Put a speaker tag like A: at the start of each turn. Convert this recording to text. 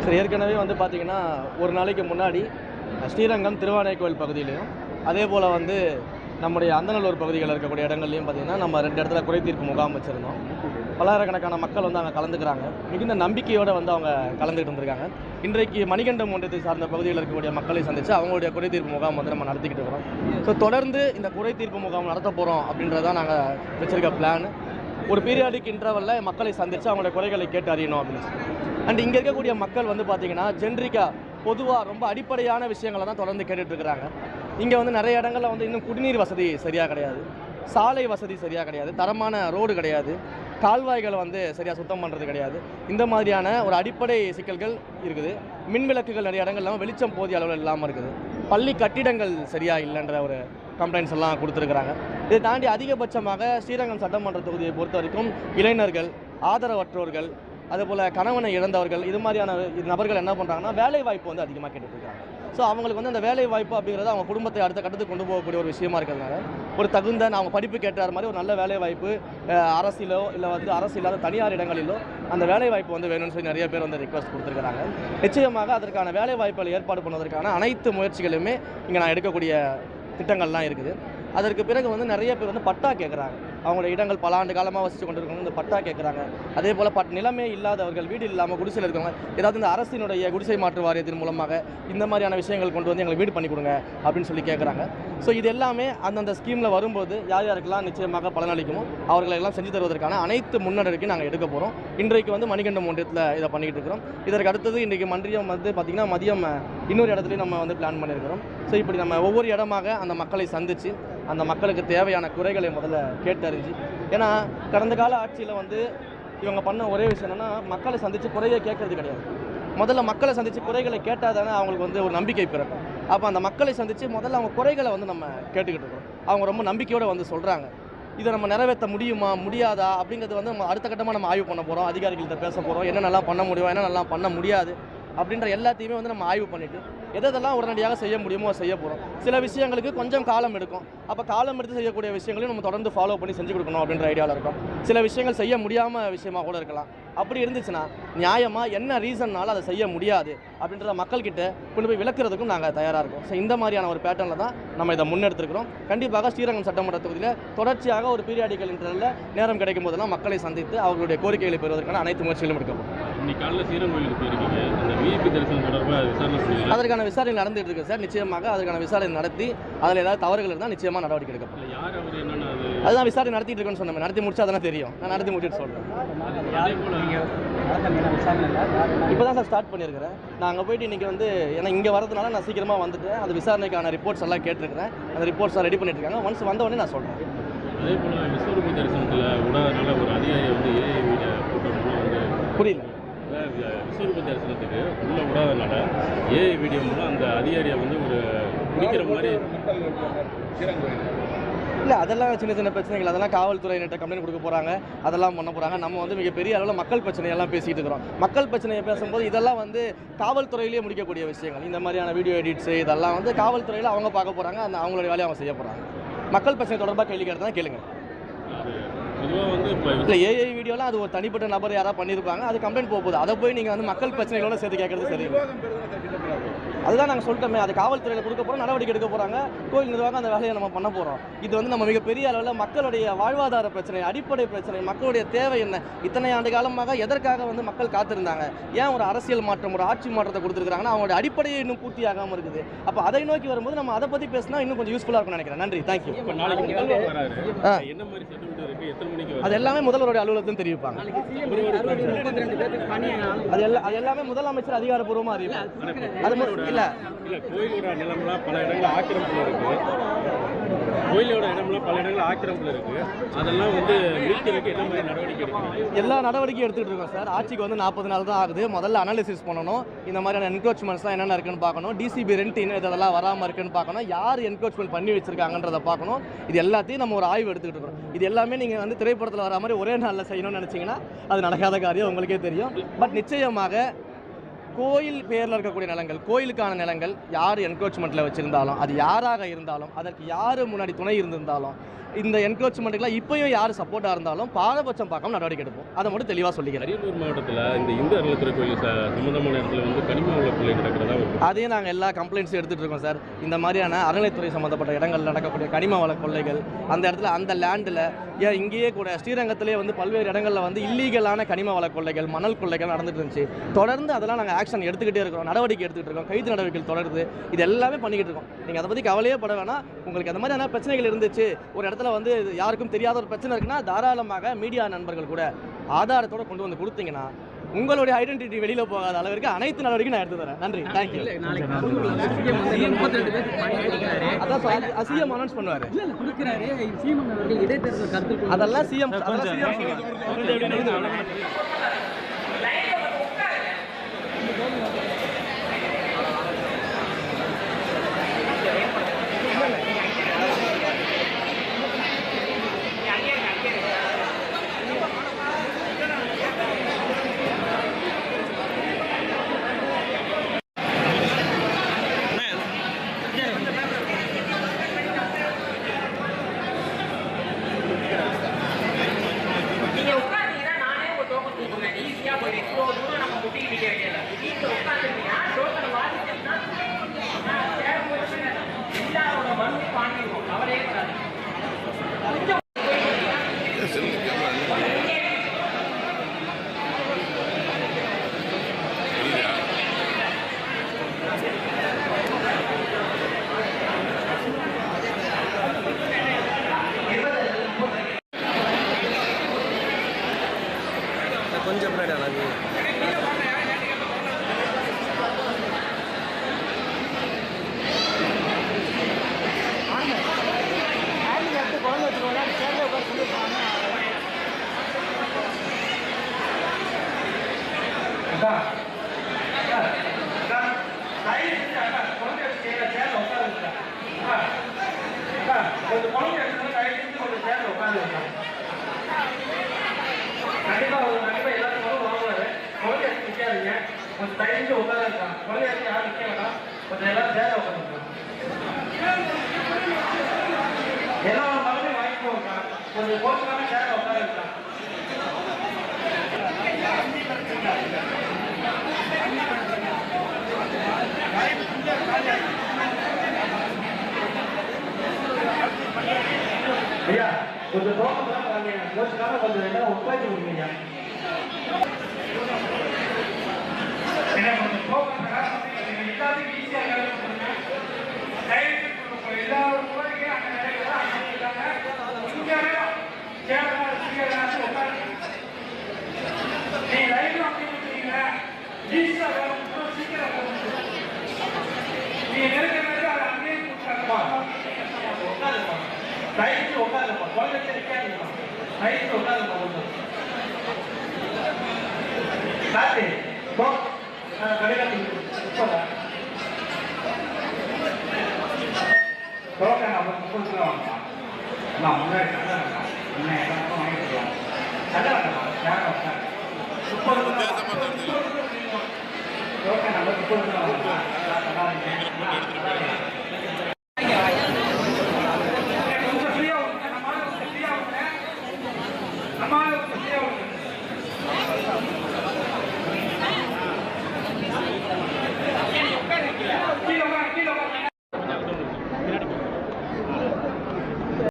A: சரி, ஏற்கனவே வந்து பார்த்திங்கன்னா ஒரு நாளைக்கு முன்னாடி ஸ்ரீரங்கம் திருவானைக்கோவில் பகுதியிலையும் அதே போல் வந்து நம்முடைய அந்தநல்லூர் பகுதிகளில் இருக்கக்கூடிய இடங்கள்லையும் பார்த்திங்கன்னா நம்ம 2 இடத்துல குறைதீர்ப்பு முகாம் வச்சுருந்தோம். பல்லாயிரக்கணக்கான மக்கள் வந்து அங்கே கலந்துக்கிறாங்க. மிகுந்த நம்பிக்கையோடு வந்து அவங்க கலந்துகிட்டு இருந்திருக்காங்க. இன்றைக்கு மணிகண்டம் ஒன்றியத்தை சார்ந்த பகுதியில் இருக்கக்கூடிய மக்களை சந்தித்து அவங்களுடைய குறைதீர்ப்பு முகாம் வந்து நம்ம நடத்திக்கிட்டு இருக்கிறோம். ஸோ தொடர்ந்து இந்த குறைதீர்ப்பு முகாம் நடத்த போகிறோம் அப்படின்றதான் நாங்கள் வச்சுருக்க பிளான். ஒரு பீரியாடிக் இன்டர்வலில் மக்களை சந்தித்து அவங்களுடைய குறைகளை கேட்டு அறியணும் அப்படின்னு சொல்லி. அண்ட் இங்கே இருக்கக்கூடிய மக்கள் வந்து பார்த்திங்கன்னா ஜென்ரிக்காக பொதுவாக ரொம்ப அடிப்படையான விஷயங்களை தான் தொடர்ந்து கேட்டுட்ருக்குறாங்க. இங்கே வந்து நிறைய இடங்களில் வந்து இன்னும் குடிநீர் வசதி சரியாக கிடையாது, சாலை வசதி சரியாக கிடையாது, தரமான ரோடு கிடையாது, கால்வாய்களை வந்து சரியாக சுத்தம் பண்ணுறது கிடையாது. இந்த மாதிரியான ஒரு அடிப்படை சிக்கல்கள் இருக்குது. மின் விளக்குகள் நிறைய இடங்கள் இல்லாமல் வெளிச்சம் போதிய அளவில் இல்லாமல் இருக்குது. பள்ளி கட்டிடங்கள் சரியாக இல்லைன்ற ஒரு கம்ப்ளைண்ட்ஸ் எல்லாம் கொடுத்துருக்குறாங்க. இதை தாண்டி அதிகபட்சமாக ஸ்ரீரங்கம் சட்டமன்ற தொகுதியை பொறுத்த வரைக்கும் இளைஞர்கள், ஆதரவற்றோர்கள், அதுபோல் கணவனை இழந்தவர்கள், இது மாதிரியான நபர்கள் என்ன பண்ணுறாங்கன்னா வேலை வாய்ப்பு வந்து அதிகமாக கேட்டுட்ருக்காங்க. ஸோ அவங்களுக்கு வந்து அந்த வேலை வாய்ப்பு அப்படிங்கிறது அவங்க குடும்பத்தை அடுத்த கட்டத்துக்கு கொண்டு போகக்கூடிய ஒரு விஷயமா இருக்கிறதுனால ஒரு தகுந்த அவங்க படிப்பு கேட்டார் மாதிரி ஒரு நல்ல வேலை வாய்ப்பு அரசிலோ இல்லை வந்து அரசு இல்லாத தனியார் இடங்களிலோ அந்த வேலை வாய்ப்பு வந்து வேணும்னு சொல்லி நிறைய பேர் வந்து ரிக்வஸ்ட் கொடுத்துருக்காங்க. நிச்சயமாக அதற்கான வேலை வாய்ப்புகளை ஏற்பாடு பண்ணுவதற்கான அனைத்து முயற்சிகளுமே இங்கே நான் எடுக்கக்கூடிய திட்டங்கள்லாம் இருக்குது. அதற்கு பிறகு வந்து நிறைய பேர் வந்து பட்டா கேட்குறாங்க. அவங்களோட இடங்கள் பல ஆண்டு காலமாக வசித்து கொண்டிருக்கவங்க இந்த பட்டா கேட்குறாங்க. அதே போல் நிலமே இல்லாதவர்கள், வீடு இல்லாமல் குடிசையில் இருக்கவங்க ஏதாவது இந்த அரசினுடைய குடிசை மாற்று வாரியத்தின் மூலமாக இந்த மாதிரியான விஷயங்கள் கொண்டு வந்து எங்களுக்கு வீடு பண்ணி கொடுங்க அப்படின்னு சொல்லி கேட்குறாங்க. ஸோ இது எல்லாமே அந்தந்த ஸ்கீமில் வரும்போது யார் யாருக்கெல்லாம் நிச்சயமாக பலனளிக்குமோ அவர்களை எல்லாம் செஞ்சு தருவதற்கான அனைத்து முன்னெடுக்கையும் நாங்கள் எடுக்க போகிறோம். இன்றைக்கு வந்து மணிகண்டம் ஒன்றியத்தில் இதை பண்ணிக்கிட்டு இருக்கிறோம். இதற்கு அடுத்தது இன்றைக்கு மன்றியம் வந்து பார்த்திங்கன்னா மதியம் இன்னொரு இடத்துலையும் நம்ம வந்து பிளான் பண்ணியிருக்கிறோம். ஸோ இப்படி நம்ம ஒவ்வொரு இடமாக அந்த மக்களை சந்தித்து அந்த மக்களுக்கு தேவையான குறைகளை முதல்ல கேட்டறிஞ்சு, ஏன்னா கடந்த கால ஆட்சியில் வந்து இவங்க பண்ண ஒரே விஷயம் என்னென்னா மக்களை சந்தித்து குறையை கேட்கறது கிடையாது. முதல்ல மக்களை சந்தித்து குறைகளை கேட்டால் தானே அவங்களுக்கு வந்து ஒரு நம்பிக்கை பிறக்கும். அப்போ அந்த மக்களை சந்தித்து முதல்ல அவங்க குறைகளை வந்து நம்ம கேட்டுக்கிட்டு இருக்கோம். அவங்க ரொம்ப நம்பிக்கையோடு வந்து சொல்கிறாங்க. இதை நம்ம நிறைவேற்ற முடியுமா முடியாதா அப்படிங்கிறது வந்து நம்ம அடுத்த கட்டமாக நம்ம ஆய்வு பண்ண போகிறோம். அதிகாரிகள்கிட்ட பேச போகிறோம். என்ன நல்லா பண்ண முடியும், என்ன நல்லா பண்ண முடியாது அப்படின்ற எல்லாத்தையுமே வந்து நம்ம ஆய்வு பண்ணிவிட்டு எதெல்லாம் உடனடியாக செய்ய முடியுமோ செய்ய போகிறோம். சில விஷயங்களுக்கு கொஞ்சம் காலம் எடுக்கும். அப்போ காலம் எடுத்து செய்யக்கூடிய விஷயங்களையும் நம்ம தொடர்ந்து ஃபாலோ பண்ணி செஞ்சு கொடுக்கணும் அப்படின்ற ஐடியாவில் இருக்கும். சில விஷயங்கள் செய்ய முடியாமல் விஷயமாக கூட இருக்கலாம். அப்படி இருந்துச்சுன்னா நியாயமாக என்ன ரீசன்னால அதை செய்ய முடியாது அப்படின்றத மக்கள்கிட்ட கொண்டு போய் விளக்குறதுக்கும் நாங்கள் தயாராக இருக்கோம். ஸோ இந்த மாதிரியான ஒரு பேட்டர்னில் தான் நம்ம இதை முன்னெடுத்துருக்கிறோம். கண்டிப்பாக ஸ்ரீரங்கம் சட்டமன்ற தொகுதியில் தொடர்ச்சியாக ஒரு பீரியாடிக்கல் இன்டர்வலில் நேரம் கிடைக்கும் போதெல்லாம் மக்களை சந்தித்து அவர்களுடைய கோரிக்கைகளை பெறுவதற்கான அனைத்து முயற்சிகளும் எடுக்கப்படும்.
B: இன்னைக்கு காலையில் ஸ்ரீரங்கம் கோயிலுக்கு போயிருக்கீங்க. அந்த விஐபி தரிசனம் தொடர்பாக விசாரணை
A: அதற்கான விசாரணை நடந்துட்டு இருக்கு சார். நிச்சயமாக அதற்கான விசாரணை நடத்தி அதில் ஏதாவது தவறுகள் இருந்தால் நிச்சயமாக நடவடிக்கை எடுக்கப்படும்.
B: யார் அவர் என்னென்ன
A: அதுதான் விசாரணை நடத்திட்டு இருக்குன்னு சொன்னேன். நடத்தி முடிச்சா தானே தெரியும். நான் நடத்தி முடிச்சுட்டு சொல்கிறேன். இப்போ தான் சார் ஸ்டார்ட் பண்ணியிருக்கிறேன். நான் அங்கே போயிட்டு இன்றைக்கி வந்து ஏன்னா இங்கே வரதுனால நான் சீக்கிரமாக வந்துட்டேன். அது விசாரணைக்கான ரிப்போர்ட்ஸ் எல்லாம் கேட்டிருக்கிறேன். அந்த ரிப்போர்ட்ஸ் ரெடி பண்ணிட்டு இருக்காங்க. ஒன்ஸ் வந்த உடனே நான் சொல்கிறேன்.
B: அதே போல் விஸ்வரூப தரிசனத்தில் விடாதனால ஒரு அதிகாரி வந்து ஏஐ வீடியோ போட்டோம்னா வந்து
A: புரியல.
B: விஸ்வரூப தரிசனத்துக்கு உள்ளே விடாதனால ஏஐ வீடியோ மூலம் அந்த அதிகாரியை வந்து ஒரு பிடிக்கிற மாதிரி
A: இல்லை, அதெல்லாம் சின்ன சின்ன பிரச்சனைகள். அதெல்லாம் காவல்துறையினர்கிட்ட கம்ப்ளைண்ட் கொடுக்க போகிறாங்க, அதெல்லாம் பண்ண போகிறாங்க. நம்ம வந்து மிகப்பெரிய அளவில் மக்கள் பிரச்சனையெல்லாம் பேசிகிட்டு இருக்கிறோம். மக்கள் பிரச்சனையை பேசும்போது இதெல்லாம் வந்து காவல்துறையிலேயே முடிக்கக்கூடிய விஷயங்கள். இந்த மாதிரியான வீடியோ எடிட்ஸு இதெல்லாம் வந்து காவல்துறையில் அவங்க பார்க்க போகிறாங்க. அந்த அவங்களுடைய வேலையை அவங்க செய்ய போகிறாங்க. மக்கள் பிரச்சனை தொடர்பாக கேள்வி கேட்டதான் கேளுங்க.
B: பொதுவாக வந்து
A: இல்லை, ஏஐ வீடியோலாம் அது ஒரு தனிப்பட்ட நபர் யாராவது பண்ணியிருப்பாங்க, அது கம்ப்ளைண்ட் போகுது. அதை போய் நீங்கள் வந்து மக்கள் பிரச்சனைகளோட சேர்த்து கேட்கறது சரி. அதுதான் நாங்கள் சொல்லிட்டோமே, அது காவல்துறையில் கொடுக்க போகிறோம், நடவடிக்கை எடுக்க போகிறாங்க. கோயில் நிர்வாகம் அந்த வேலையை நம்ம பண்ண போகிறோம். இது வந்து நம்ம மிகப்பெரிய அளவில் மக்களுடைய வாழ்வாதார பிரச்சனை, அடிப்படை பிரச்சனை, மக்களுடைய தேவை என்ன, இத்தனை ஆண்டு காலமாக எதற்காக வந்து மக்கள் காத்திருந்தாங்க, ஏன் ஒரு அரசியல் மாற்றம் ஒரு ஆட்சி மாற்றத்தை கொடுத்துருக்காங்கன்னா அவங்களுடைய அடிப்படையை இன்னும் பூர்த்தி ஆகாமல் இருக்குது. அப்போ அதை நோக்கி வரும்போது நம்ம அதை பற்றி பேசினா இன்னும் கொஞ்சம் யூஸ்ஃபுல்லாக இருக்கும்னு நினைக்கிறேன். நன்றி, தேங்க்யூ. அது எல்லாமே முதல்வருடைய அலுவலகத்தில் தெரிவிப்பாங்க. அது எல்லாமே முதலமைச்சர் அதிகாரப்பூர்வமாக அறிவிப்பாங்க. இல்லை
B: கோயிலோட நிலமெல்லாம் பல இடங்கள் ஆக்கிரமிப்பில் இருக்குது. கோயிலோட இடமெல்லாம் பல இடங்கள் ஆக்கிரமிப்பில் இருக்குது. அதெல்லாம் வந்து மீட்கிறதுக்கு என்ன மாதிரி நடவடிக்கை எடுக்கணும்?
A: எல்லா நடவடிக்கையும் எடுத்துகிட்டு இருக்கோம் சார். ஆட்சிக்கு வந்து 40 நாள் தான் ஆகுது. முதல்ல அனாலிசிஸ் பண்ணணும். இந்த மாதிரியான என்க்ரோச்மெண்ட்ஸ்லாம் என்னென்ன இருக்குன்னு பார்க்கணும். டிசிபி ரெண்ட் இன்னும் இதெல்லாம் வராமல் இருக்குன்னு பார்க்கணும். யார் என்க்ரோச்மெண்ட் பண்ணி வச்சிருக்காங்கன்றதை பார்க்கணும். இது எல்லாத்தையும் நம்ம ஒரு ஆய்வு எடுத்துக்கிட்டு இருக்கோம். இது எல்லாமே நீங்கள் வந்து திரைப்படத்தில் வர மாதிரி ஒரே நாளில் செய்யணும்னு நினச்சிங்கன்னா அது நடக்காத காரியம், உங்களுக்கே தெரியும். பட் நிச்சயமாக கோயில் பேரில் இருக்கக்கூடிய நிலங்கள், கோயிலுக்கான நிலங்கள் யார் என்க்ரோச்மெண்ட்டில் வச்சுருந்தாலும், அது யாராக இருந்தாலும், அதற்கு யார் முன்னாடி துணை இருந்திருந்தாலும், இந்த என்க்ரோச்மெண்ட்டுக்கெலாம் இப்போயும் யார் சப்போர்ட்டாக இருந்தாலும் பாரபட்சம் பார்க்காம நடவடிக்கை எடுப்போம். அதை மட்டும் தெளிவாக சொல்லிக்கிறேன்.
B: அரியலூர் மாவட்டத்தில் இந்த இந்து அறநிலைத்துறை கோயில் சம்பந்தமான இடத்துல வந்து கனிம வள கொள்ளை நடக்கிறதா
A: அதே நாங்கள் எல்லா கம்ப்ளைண்ட்ஸும் எடுத்துகிட்டு இருக்கோம் சார். இந்த மாதிரியான அறநிலைத்துறை சம்மந்தப்பட்ட இடங்களில் நடக்கக்கூடிய கனிம வள கொள்ளைகள், அந்த இடத்துல அந்த லேண்டில் ஏன் இங்கேயே கூட ஸ்ரீரங்கத்திலே வந்து பல்வேறு இடங்களில் வந்து இல்லீகலான கனிம வள கொள்ளைகள், மணல் கொள்ளைகள் நடந்துட்டு இருந்துச்சு. தொடர்ந்து அதெல்லாம் நாங்கள் ஆக்ஷன் எடுத்துக்கிட்டே இருக்கிறோம், நடவடிக்கை எடுத்துக்கிட்டு இருக்கோம், கைது நடவடிக்கைகள் தொடருது. இது எல்லாமே பண்ணிக்கிட்டு இருக்கோம். நீங்கள் அதை பற்றி கவலையே பட வேணாம். உங்களுக்கு அந்த மாதிரியான பிரச்சனைகள் இருந்துச்சு, ஒரு இடத்துல வந்து யாருக்கும் தெரியாத ஒரு பிரச்சனை இருக்குன்னா தாராளமாக மீடியா நண்பர்கள் கூட ஆதாரத்தோடு கொண்டு வந்து கொடுத்தீங்கன்னா உங்களுடைய ஐடென்டிட்டி வெளியில் போகாத அளவிற்கு அனைத்து நடவடிக்கையும் நான் எடுத்து தரேன். நன்றி, தேங்க்யூ. சிஎம் அனௌன்ஸ் பண்ணுவார். அதெல்லாம் சிஎம் கொஞ்சம் ஐயா கொஞ்சம் தோட்டம்லாம் பாருங்க, யோசிக்காம கொஞ்சம் ரெண்டாவது உட்காந்து கொடுங்க. எல்லாத்துக்கும் ஈஸியாக எல்லாரும் ரைட்டு உட்காருப்பா, குழந்தை நிற்காதீங்க, ரைட்டு உட்காருப்பா. ஒன்று காட்டு கடையில் முன்னாடி